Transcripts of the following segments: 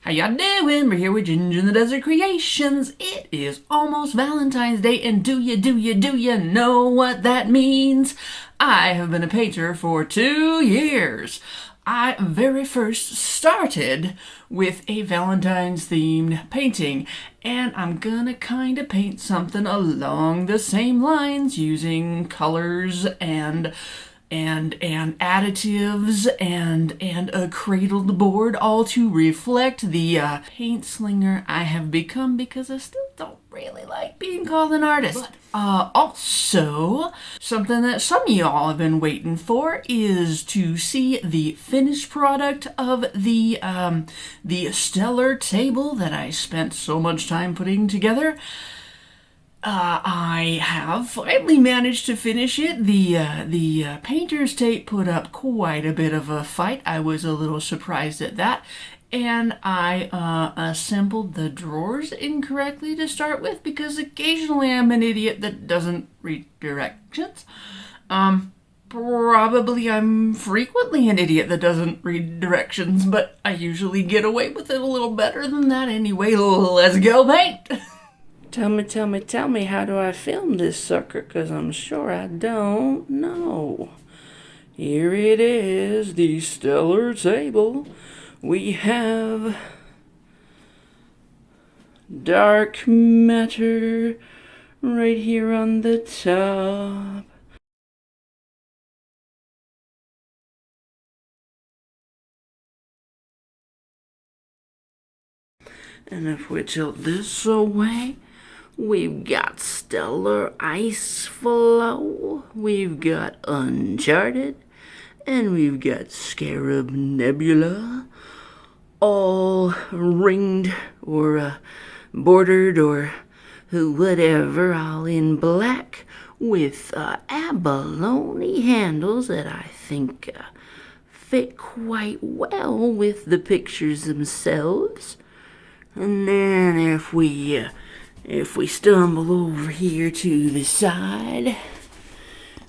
How y'all doing? We're here with Ginger in the Desert Creations. It is almost Valentine's Day, and do you know what that means? I have been a painter for 2 years. I very first started with a Valentine's themed painting, and I'm gonna kinda paint something along the same lines using colors and additives and a cradled board, all to reflect the paint slinger I have become, because I still don't really like being called an artist. But also, something that some of y'all have been waiting for is to see the finished product of the stellar table that I spent so much time putting together. I have finally managed to finish it. The painter's tape put up quite a bit of a fight. I was a little surprised at that. And I assembled the drawers incorrectly to start with, because occasionally I'm an idiot that doesn't read directions. Probably I'm frequently an idiot that doesn't read directions, but I usually get away with it a little better than that anyway. Let's go paint! Tell me, how do I film this sucker? 'Cause I'm sure I don't know. Here it is, the stellar table. We have dark matter right here on the top. And if we tilt this away, we've got stellar ice flow, we've got Uncharted, and we've got Scarab Nebula, all ringed or bordered or whatever, all in black, with abalone handles that I think fit quite well with the pictures themselves. And then if we stumble over here to the side,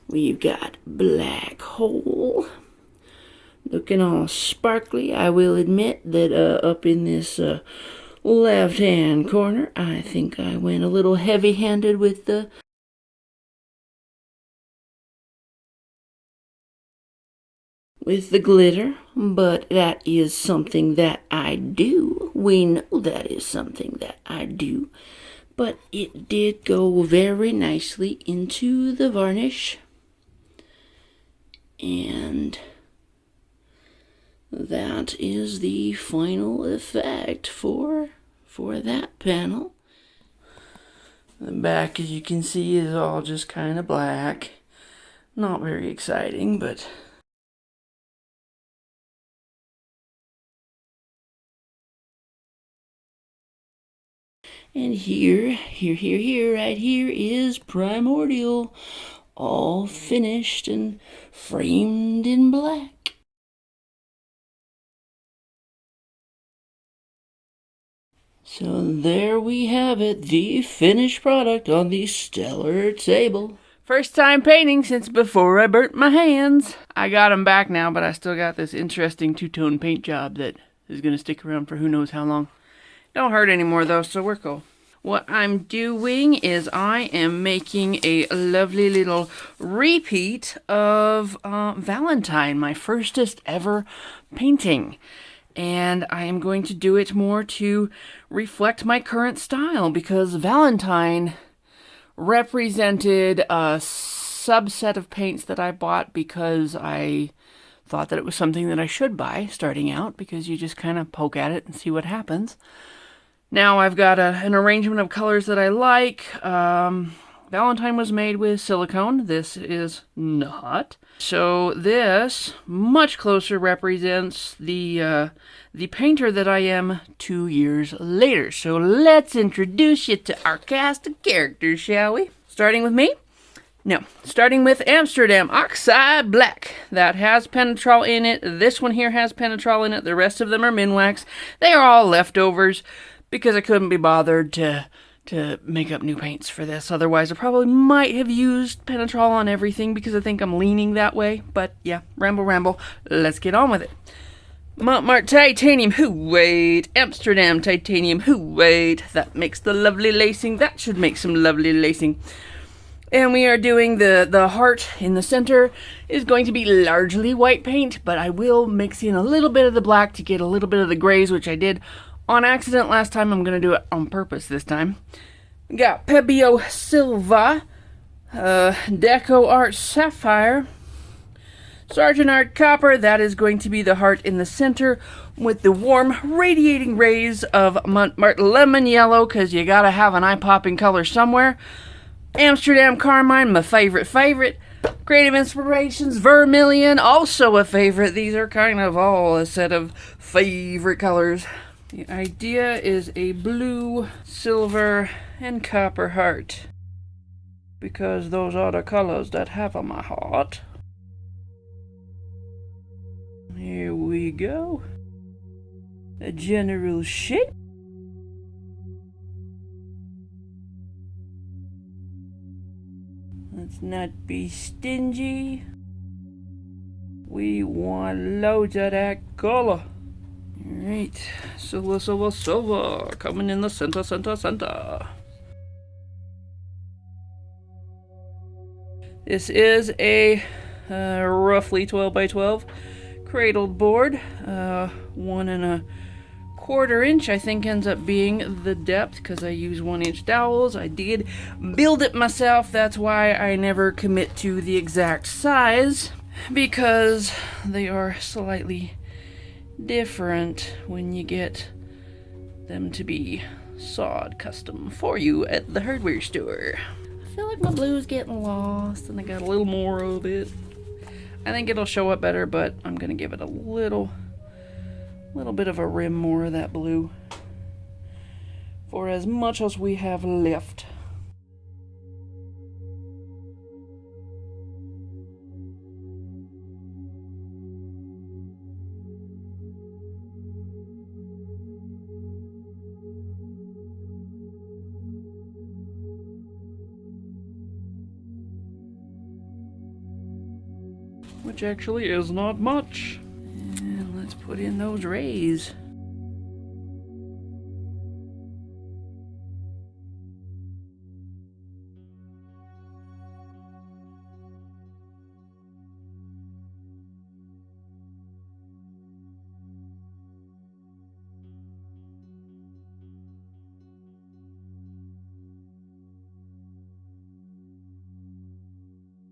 we've got black hole, looking all sparkly. I will admit that up in this left-hand corner, I think I went a little heavy-handed with the glitter, but that is something that I do. We know that is something that I do. But it did go very nicely into the varnish. And that is the final effect for that panel. The back, as you can see, is all just kind of black. Not very exciting, but and here, right here is Primordial, all finished and framed in black. So there we have it, the finished product on the stellar table. First time painting since before I burnt my hands. I got them back now, but I still got this interesting two-tone paint job that is going to stick around for who knows how long. Don't hurt anymore though, so we're cool. What I'm doing is I am making a lovely little repeat of Valentine, my firstest ever painting. And I am going to do it more to reflect my current style, because Valentine represented a subset of paints that I bought because I thought that it was something that I should buy starting out, because you just kind of poke at it and see what happens. Now I've got an arrangement of colors that I like. Valentine was made with silicone. This is not. So this much closer represents the painter that I am 2 years later. So let's introduce you to our cast of characters, shall we? Starting with me? No, starting with Amsterdam Oxide Black. That has Penetrol in it. This one here has Penetrol in it. The rest of them are Minwax. They are all leftovers, because I couldn't be bothered to make up new paints for this. Otherwise, I probably might have used Penetrol on everything, because I think I'm leaning that way. But yeah, ramble. Let's get on with it. Mont titanium wait. Amsterdam titanium wait. That makes the lovely lacing. That should make some lovely lacing. And we are doing the heart in the center is going to be largely white paint, but I will mix in a little bit of the black to get a little bit of the grays, which I did on accident last time. I'm going to do it on purpose this time. We got Pebeo Silva, Decoart Sapphire, Sargent Art Copper. That is going to be the heart in the center with the warm radiating rays of Marte Lemon Yellow, because you gotta have an eye-popping color somewhere. Amsterdam Carmine, my favorite. Creative Inspirations, Vermillion, also a favorite. These are kind of all a set of favorite colors. The idea is a blue, silver, and copper heart, because those are the colors that have on my heart. Here we go. A general shape. Let's not be stingy. We want loads of that color. Alright, silver, coming in the center. This is a roughly 12 by 12 cradled board. 1¼ inch, I think, ends up being the depth, because I use 1-inch dowels. I did build it myself. That's why I never commit to the exact size, because they are slightly different when you get them to be sawed custom for you at the hardware store. I feel like my blue's getting lost and I got a little more of it. I think it'll show up better, but I'm gonna give it a little bit of a rim more of that blue for as much as we have left. Which actually is not much. And let's put in those rays.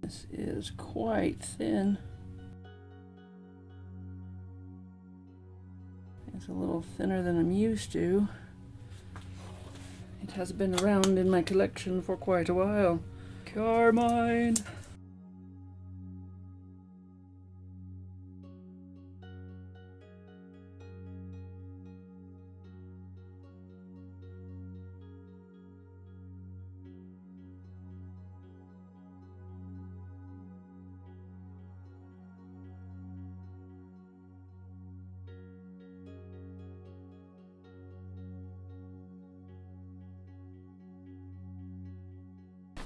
This is quite thin. It's a little thinner than I'm used to. It has been around in my collection for quite a while. Carmine!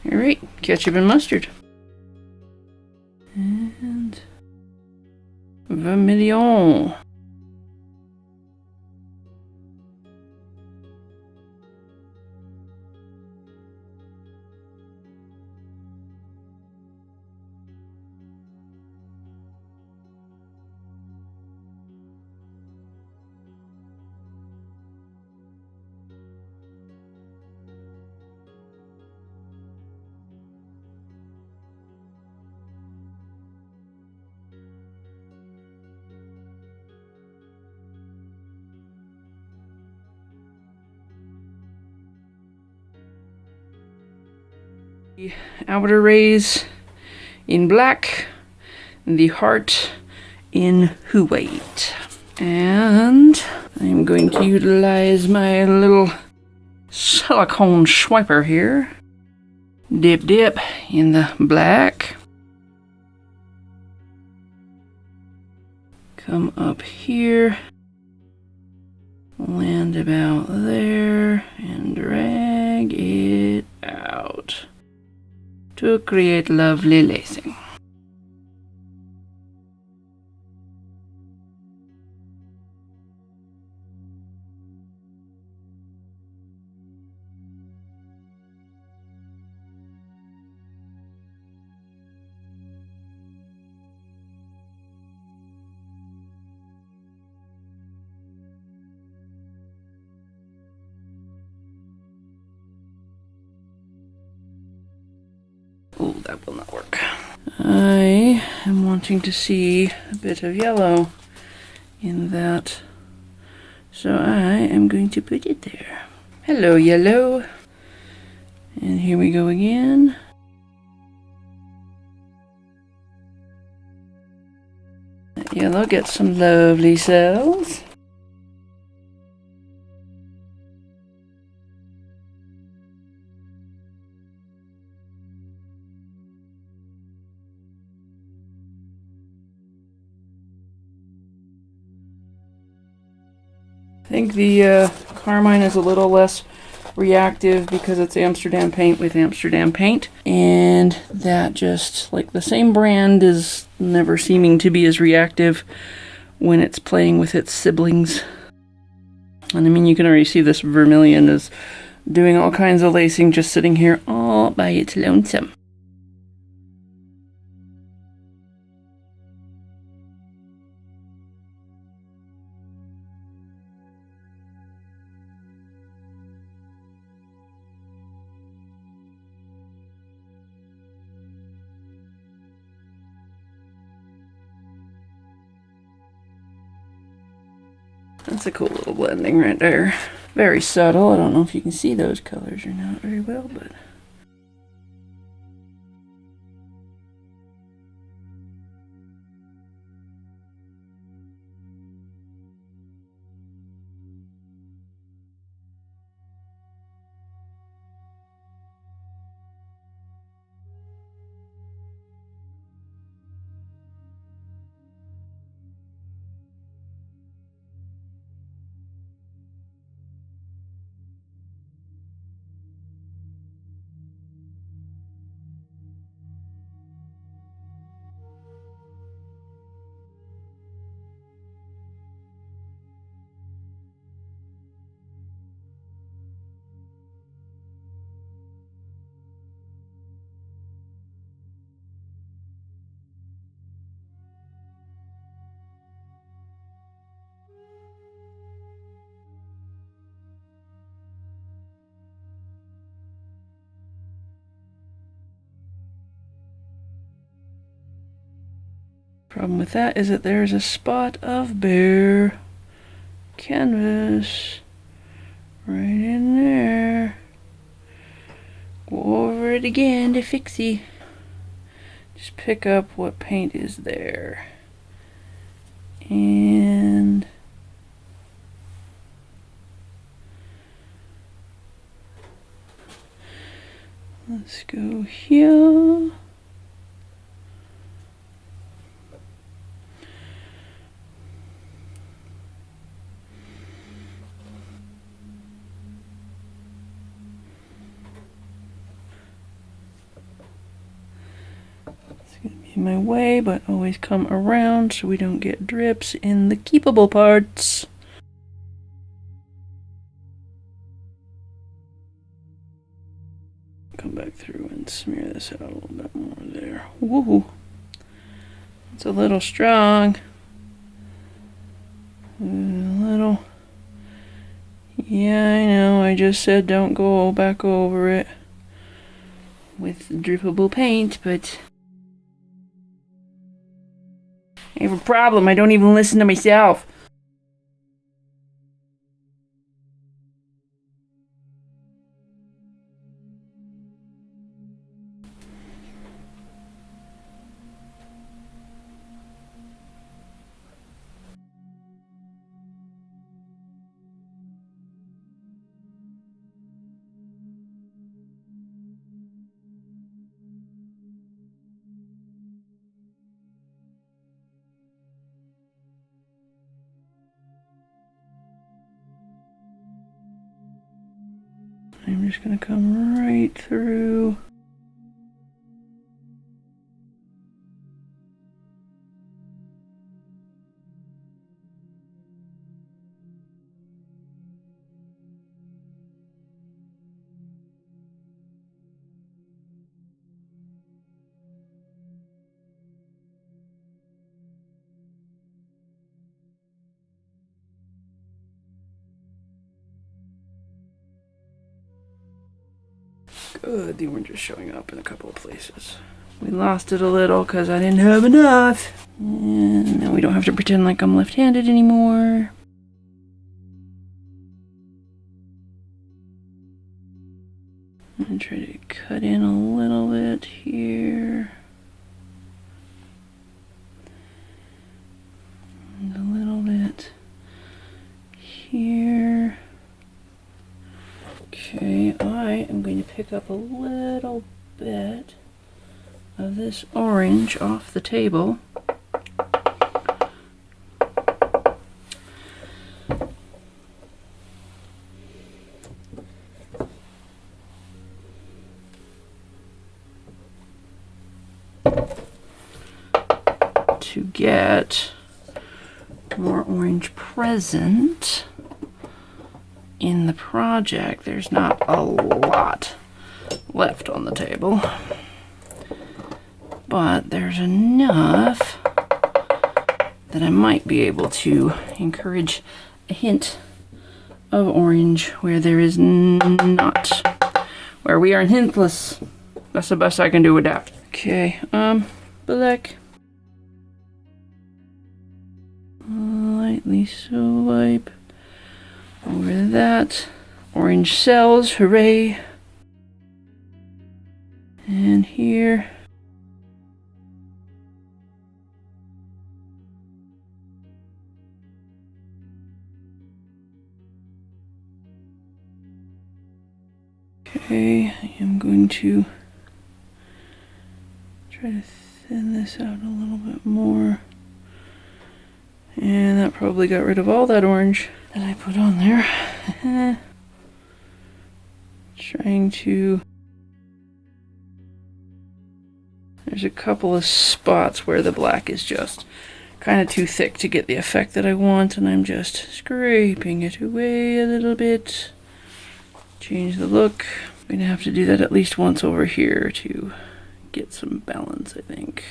Alright, ketchup and mustard. And Vermillion. The outer rays in black, and the heart in white. And I'm going to utilize my little silicone swiper here. Dip in the black. Come up here. Land about there and drag it out to create lovely lacing. Oh, that will not work. I am wanting to see a bit of yellow in that. So I am going to put it there. Hello, yellow. And here we go again. That yellow gets some lovely cells. I think the Carmine is a little less reactive because it's Amsterdam paint with Amsterdam paint, and that just, like, the same brand is never seeming to be as reactive when it's playing with its siblings. And I mean, you can already see this Vermillion is doing all kinds of lacing just sitting here all by its lonesome. That's a cool little blending right there. Very subtle. I don't know if you can see those colors or not very well, but... problem with that is that there's a spot of bare canvas right in there. Go over it again to fixie. Just pick up what paint is there. And let's go here. In my way, but always come around so we don't get drips in the keepable parts. Come back through and smear this out a little bit more there. Woohoo! It's a little strong. A little. Yeah, I know. I just said don't go back over it with drippable paint, but I have a problem. I don't even listen to myself. I'm just going to come right through. Good, the orange is showing up in a couple of places. We lost it a little because I didn't have enough. And now we don't have to pretend like I'm left-handed anymore. And try to cut in a little bit here. And a little bit here. Okay, I am going to pick up a little bit of this orange off the table. To get more orange present in the project. There's not a lot left on the table, but there's enough that I might be able to encourage a hint of orange where there is not, where we are hintless. That's the best I can do with that. Okay, black. Lightly swipe over that. Orange cells, hooray. And here. Okay, I am going to try to thin this out a little bit more. And that probably got rid of all that orange that I put on there. Trying to... There's a couple of spots where the black is just kind of too thick to get the effect that I want, and I'm just scraping it away a little bit. Change the look. I'm going to have to do that at least once over here to get some balance, I think.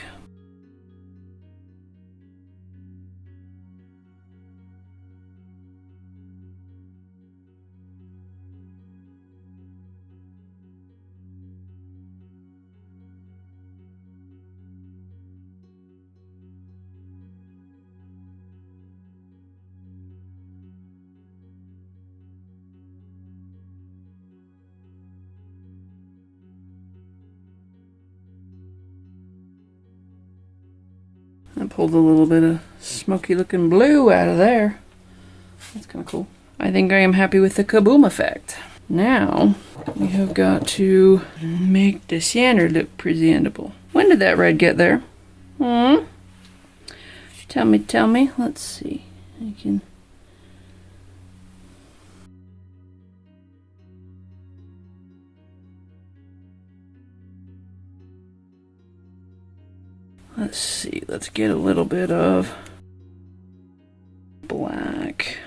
I pulled a little bit of smoky looking blue out of there. That's kind of cool. I think I am happy with the kaboom effect. Now, we have got to make the center look presentable. When did that red get there? Tell me. Let's see. I can... Let's see, let's get a little bit of black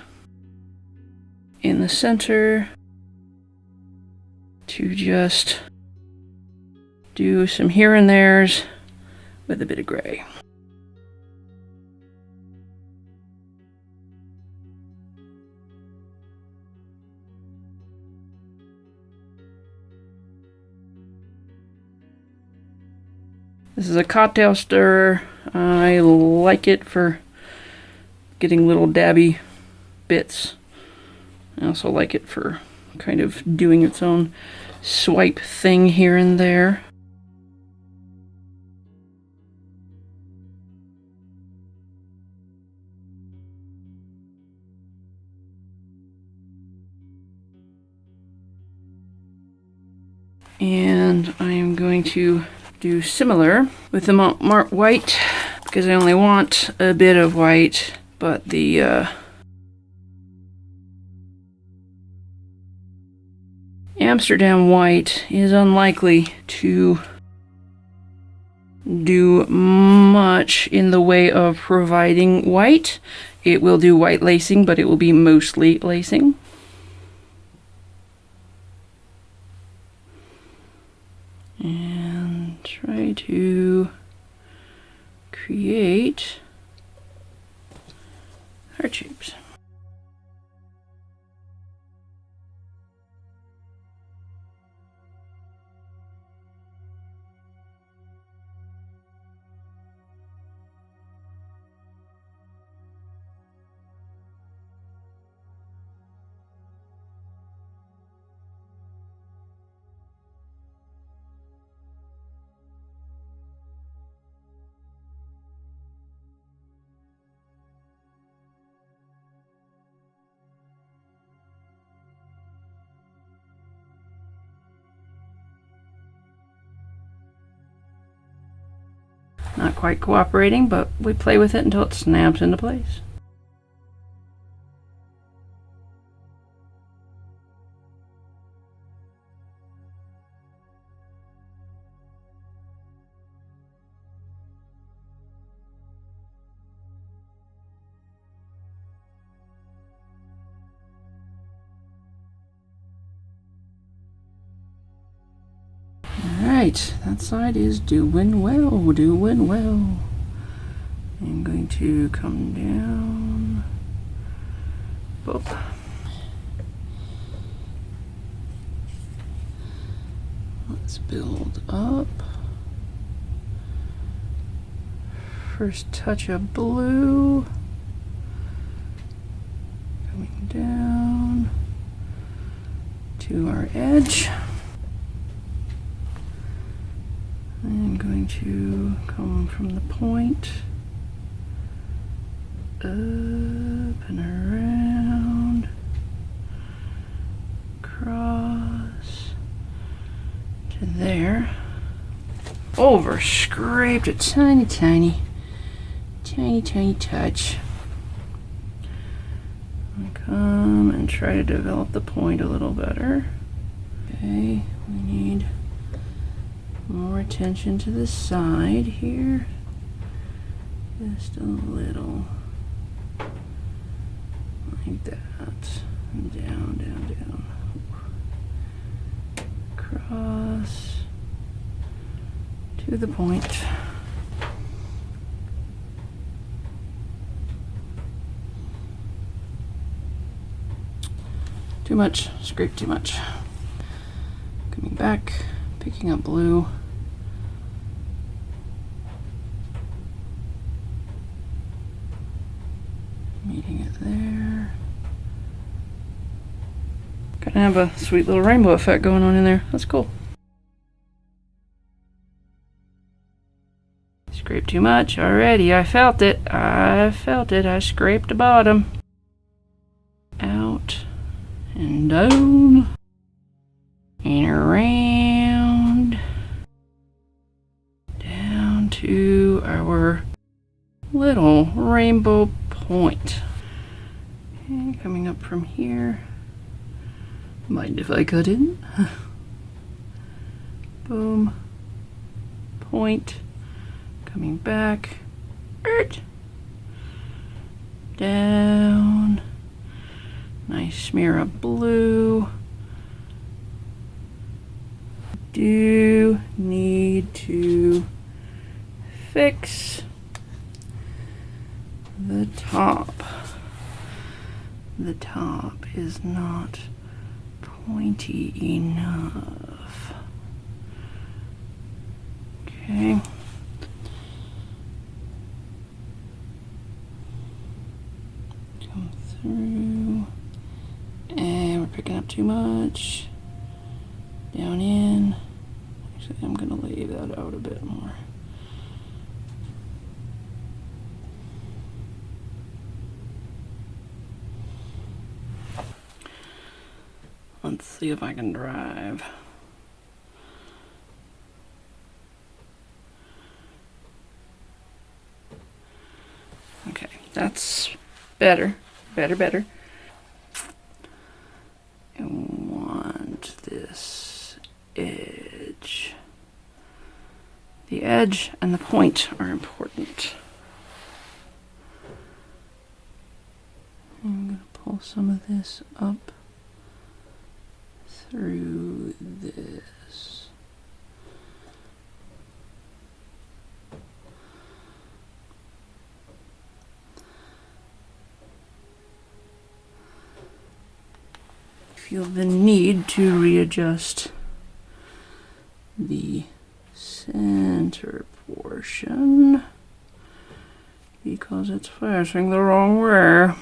in the center to just do some here and there's with a bit of gray. This is a cocktail stirrer. I like it for getting little dabby bits. I also like it for kind of doing its own swipe thing here and there. And I am going to do similar with the Mont white because I only want a bit of white, but the Amsterdam white is unlikely to do much in the way of providing white. It will do white lacing, but it will be mostly lacing. And try to create heart shapes. Not quite cooperating, but we play with it until it snaps into place. Alright, that side is doing well, doing well. I'm going to come down. Boop. Let's build up. First touch of blue. Coming down to our edge. I'm going to come from the point up and around, across to there. Over scraped a tiny touch. I'll come and try to develop the point a little better. Okay, we need more attention to the side here. Just a little. Like that. Down. Across to the point. Too much. Scrape too much. Coming back. Picking up blue. Meeting it there. Gonna have a sweet little rainbow effect going on in there. That's cool. Scraped too much already. I felt it. I scraped the bottom. Out and down and around. Down to our little rainbow point. And coming up from here. Mind if I cut in? Boom. Point. Coming back. Down. Nice smear of blue. Do need to fix the top. The top is not pointy enough. Okay. Come through. And we're picking up too much. Down in. Actually, I'm going to lay that out a bit more. Let's see if I can drive. Okay, that's better. Better. I want this edge. The edge and the point are important. I'm going to pull some of this up through this. Feel the need to readjust the center portion because it's facing the wrong way.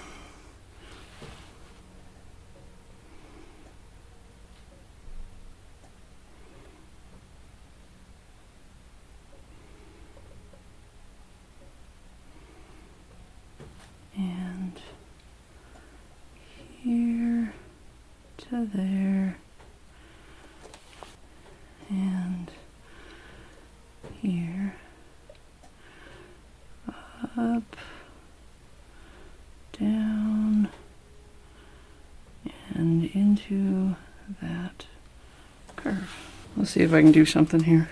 And here to there, and here into that curve. Let's see if I can do something here.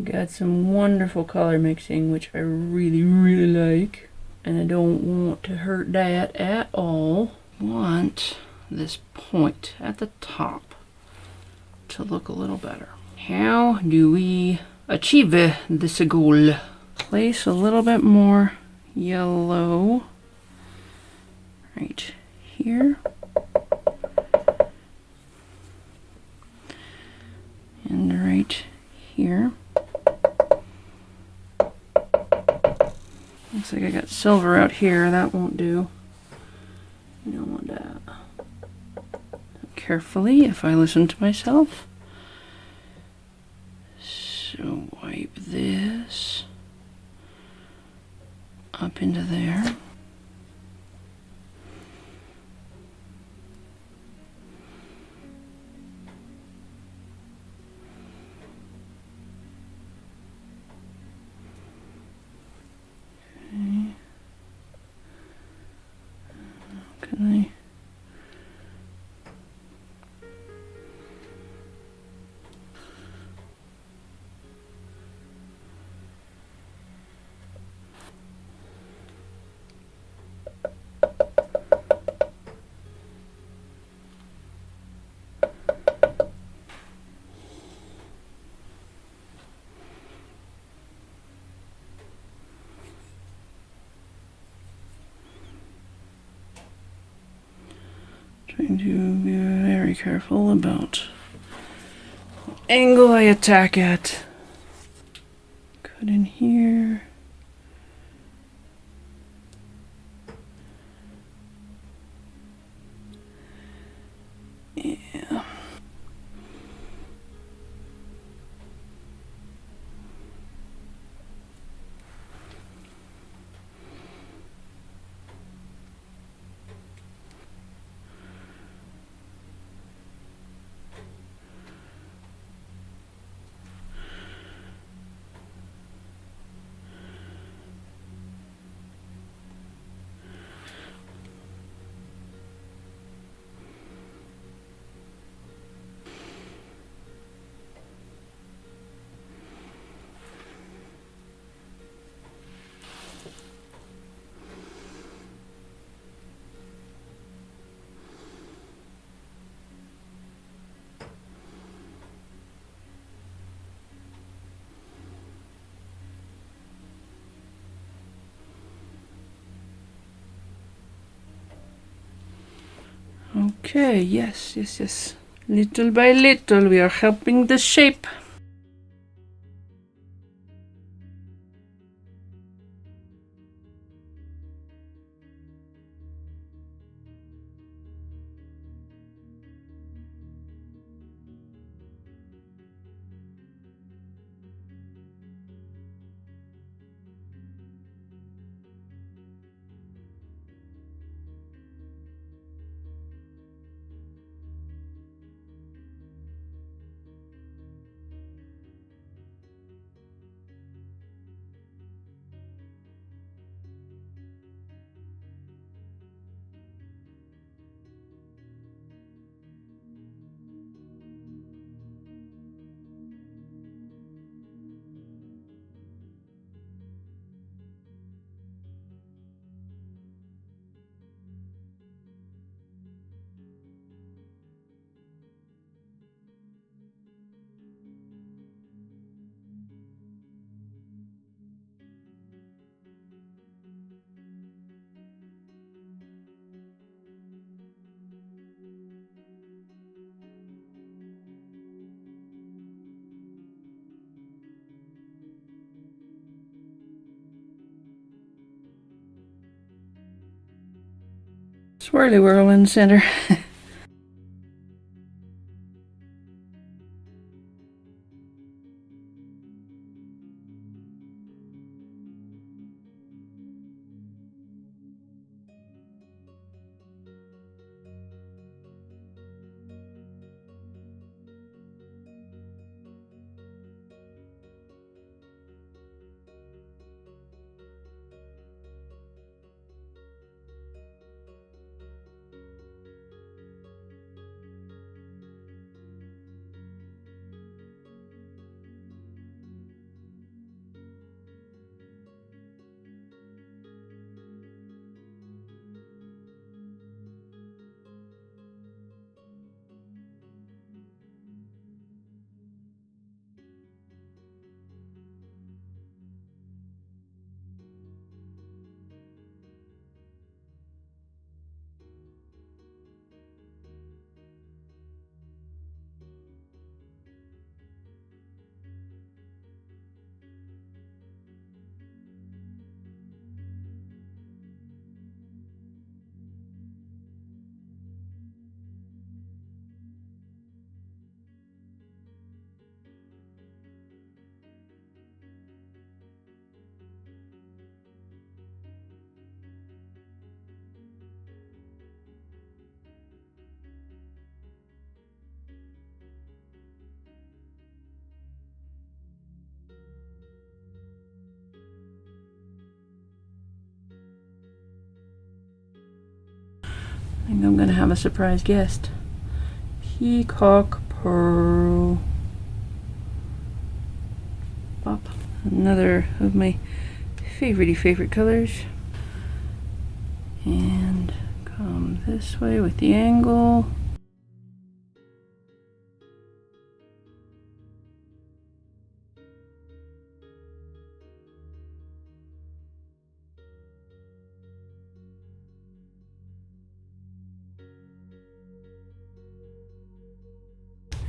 Got some wonderful color mixing, which I really, really like. And I don't want to hurt that at all. I want this point at the top to look a little better. How do we achieve this goal? Place a little bit more yellow right here. And right here. Looks like I got silver out here. That won't do. You don't want that. Carefully, if I listen to myself. So wipe this up into there. Can I? Trying to be very careful about what angle I attack at. Cut in here. Yeah. Okay, yes. Little by little, we are helping the shape. swirly whirl in the center. I think I'm gonna have a surprise guest. Peacock Pearl. Pop. Another of my favorite colors. And come this way with the angle.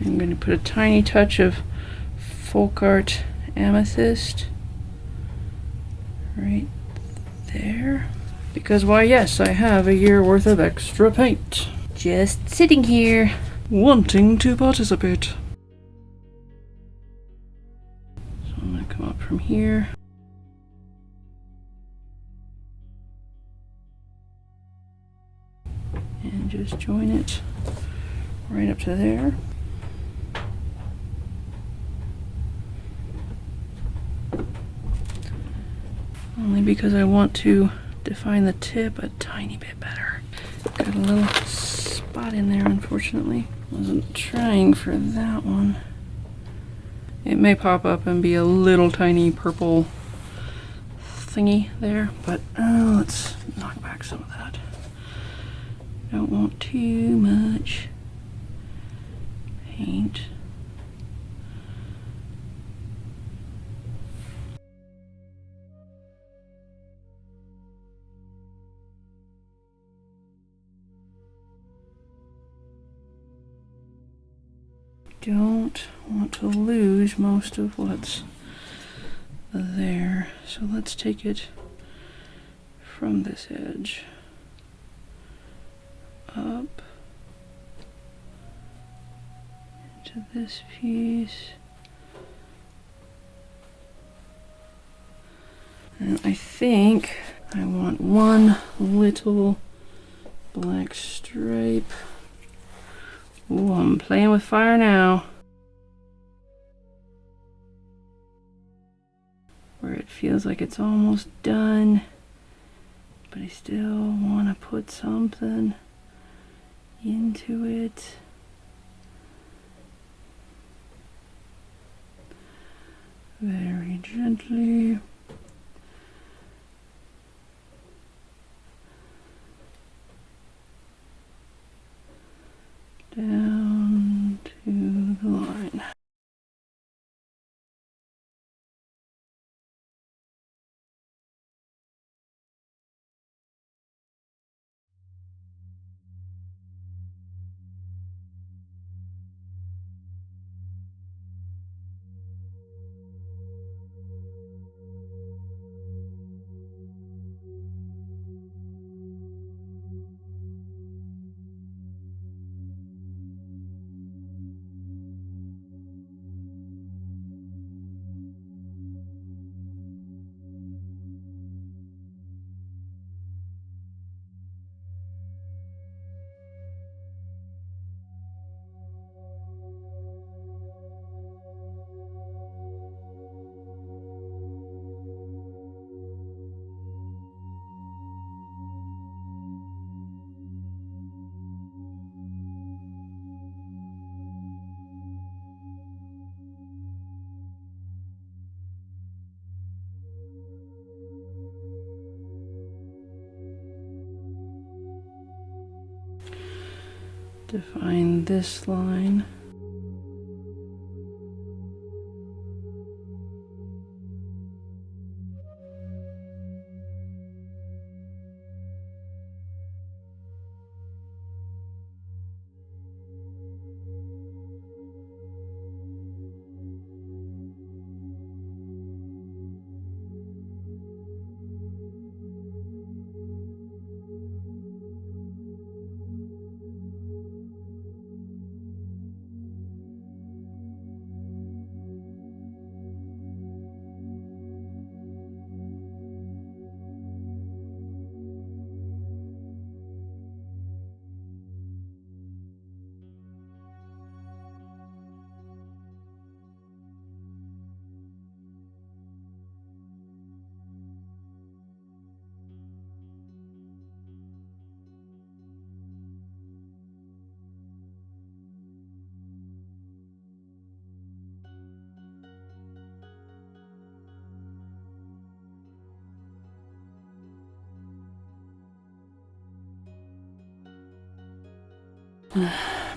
I'm going to put a tiny touch of Folkart Amethyst right there. Because why yes, I have a year worth of extra paint. Just sitting here, wanting to participate. So I'm going to come up from here. And just join it right up to there. Only because I want to define the tip a tiny bit better. Got a little spot in there, unfortunately. Wasn't trying for that one. It may pop up and be a little tiny purple thingy there, but let's knock back some of that. Don't want too much paint. Don't want to lose most of what's there, so let's take it from this edge up to this piece, and I think I want one little black stripe. Ooh, I'm playing with fire now. Where it feels like it's almost done, but I still want to put something into it. Very gently. Down to the line. define this line.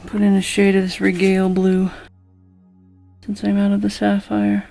Put in a shade of this Regale blue since I'm out of the Sapphire.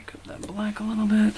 Break up that black a little bit.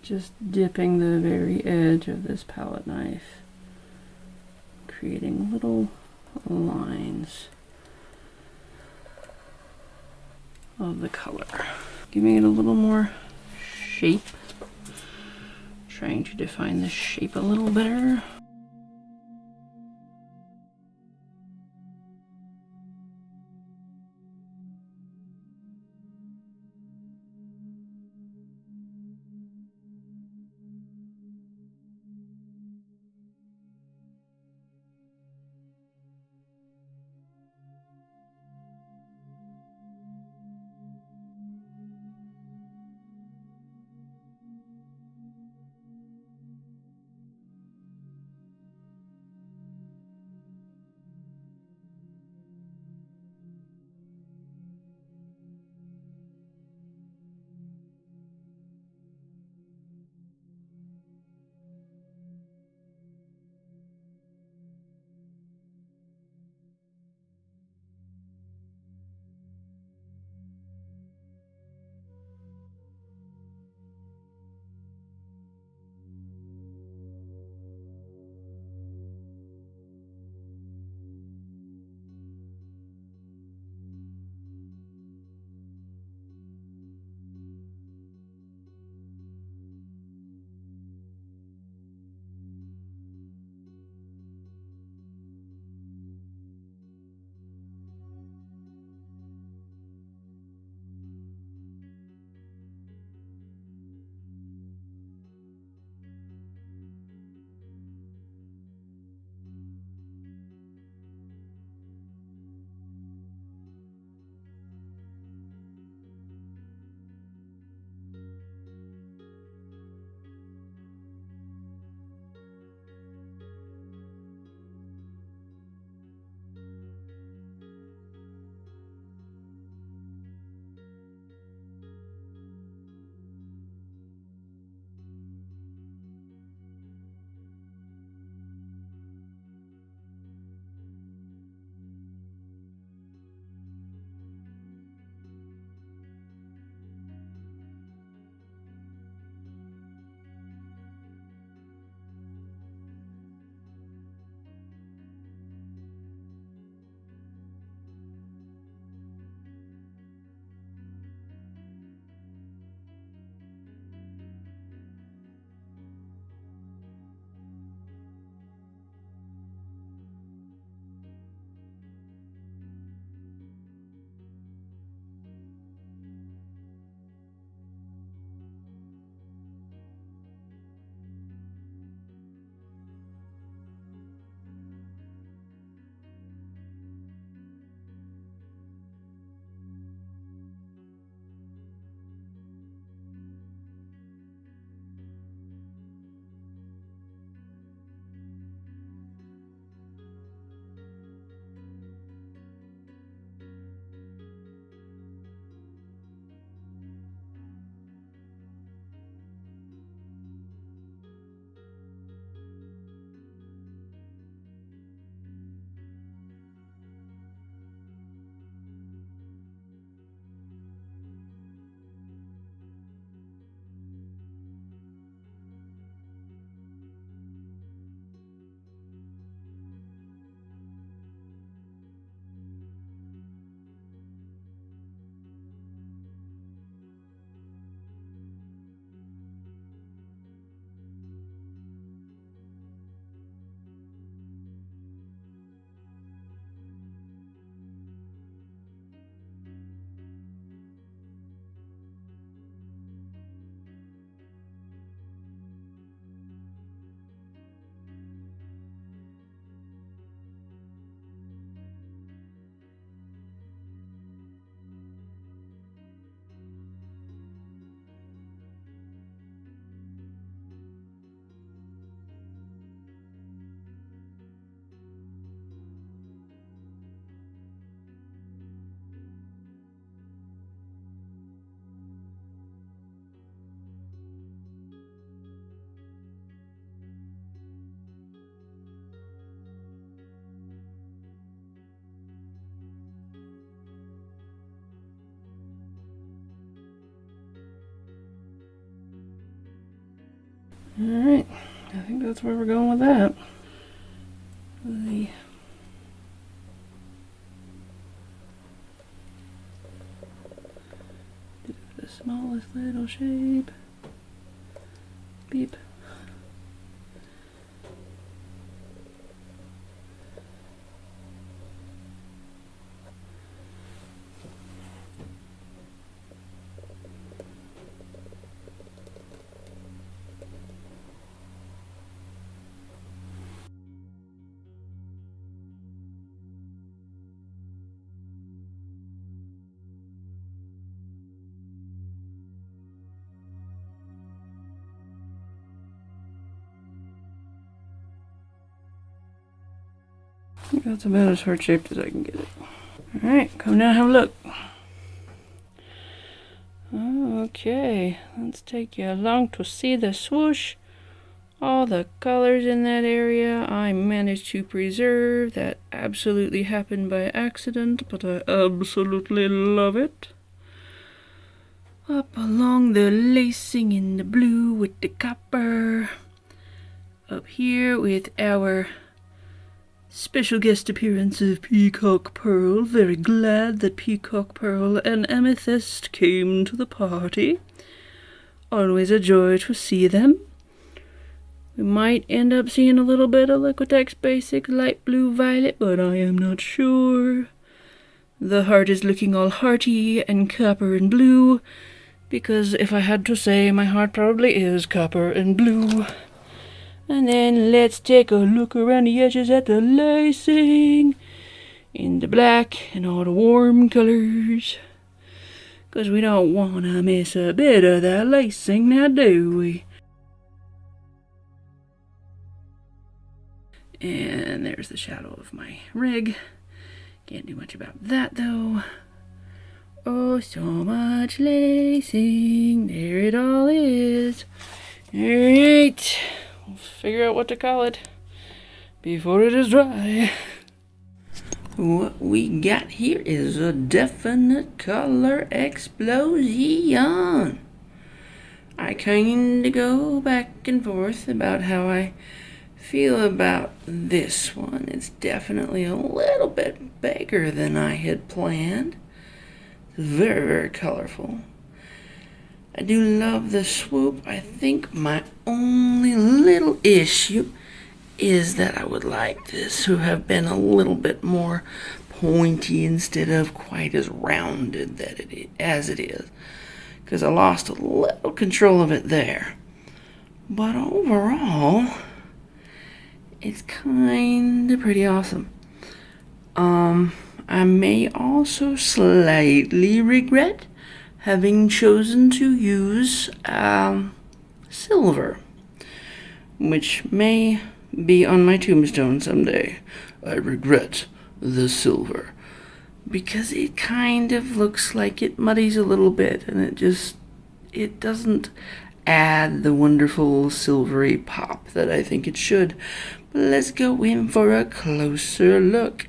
Just dipping the very edge of this palette knife, creating little lines of the color, giving it a little more shape, trying to define the shape a little better. Alright, I think that's where we're going with that. The smallest little shape. Beep. That's about as heart shaped as I can get it. Alright, come down and have a look. Okay, let's take you along to see the swoosh. All the colors in that area I managed to preserve. That absolutely happened by accident, but I absolutely love it. Up along the lacing in the blue with the copper. Up here with our special guest appearance of Peacock Pearl. Very glad that Peacock Pearl and Amethyst came to the party. Always a joy to see them. We might end up seeing a little bit of Liquitex Basic Light Blue Violet, but I am not sure. The heart is looking all hearty and copper and blue, because if I had to say, my heart probably is copper and blue. And then let's take a look around the edges at the lacing in the black and all the warm colors. Because we don't want to miss a bit of that lacing, now do we? And there's the shadow of my rig. Can't do much about that though. Oh, so much lacing. There it all is. Alright. We'll figure out what to call it before it is dry. What we got here is a definite color explosion. I kinda go back and forth about how I feel about this one. It's definitely a little bit bigger than I had planned. It's very, very colorful. I do love the swoop. I think my only little issue is that I would like this to have been a little bit more pointy instead of quite as rounded as it is. Because I lost a little control of it there. But overall, it's kind of pretty awesome. I may also slightly regret having chosen to use silver, which may be on my tombstone someday. I regret the silver, because it kind of looks like it muddies a little bit, and it doesn't add the wonderful silvery pop that I think it should. But let's go in for a closer look.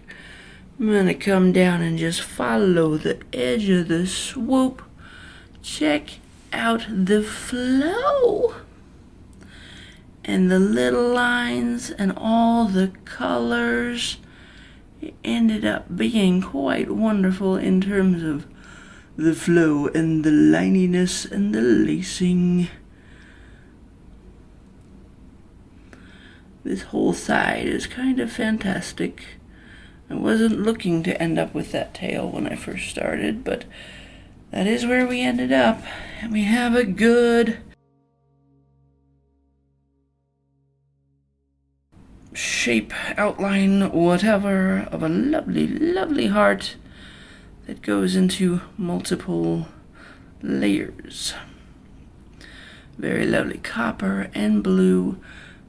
I'm gonna come down and just follow the edge of the swoop. Check out the flow and the little lines and all the colors. It ended up being quite wonderful in terms of the flow and the lininess and the lacing. This whole side is kind of fantastic. I wasn't looking to end up with that tail when I first started, but that is where we ended up, and we have a good shape, outline, whatever, of a lovely, lovely heart that goes into multiple layers. Very lovely copper and blue.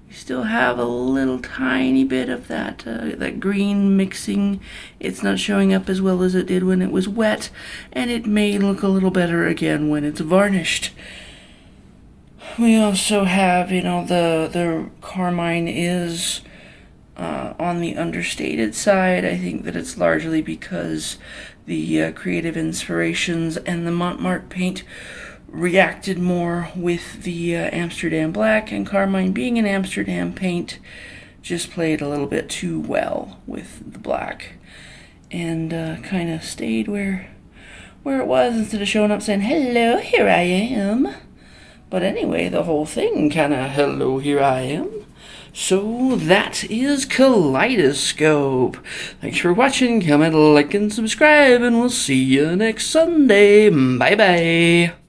We still have a little tiny bit of that green mixing. It's not showing up as well as it did when it was wet, and it may look a little better again when it's varnished. We also have, the Carmine is on the understated side. I think that it's largely because the creative inspirations and the Mont paint reacted more with the Amsterdam black, and Carmine, being an Amsterdam paint, just played a little bit too well with the black, and kind of stayed where it was instead of showing up saying, "Hello, here I am." But anyway, the whole thing kind of, "Hello, here I am." So that is Kaleidoscope. Thanks for watching. Comment, like, and subscribe, and we'll see you next Sunday. Bye-bye.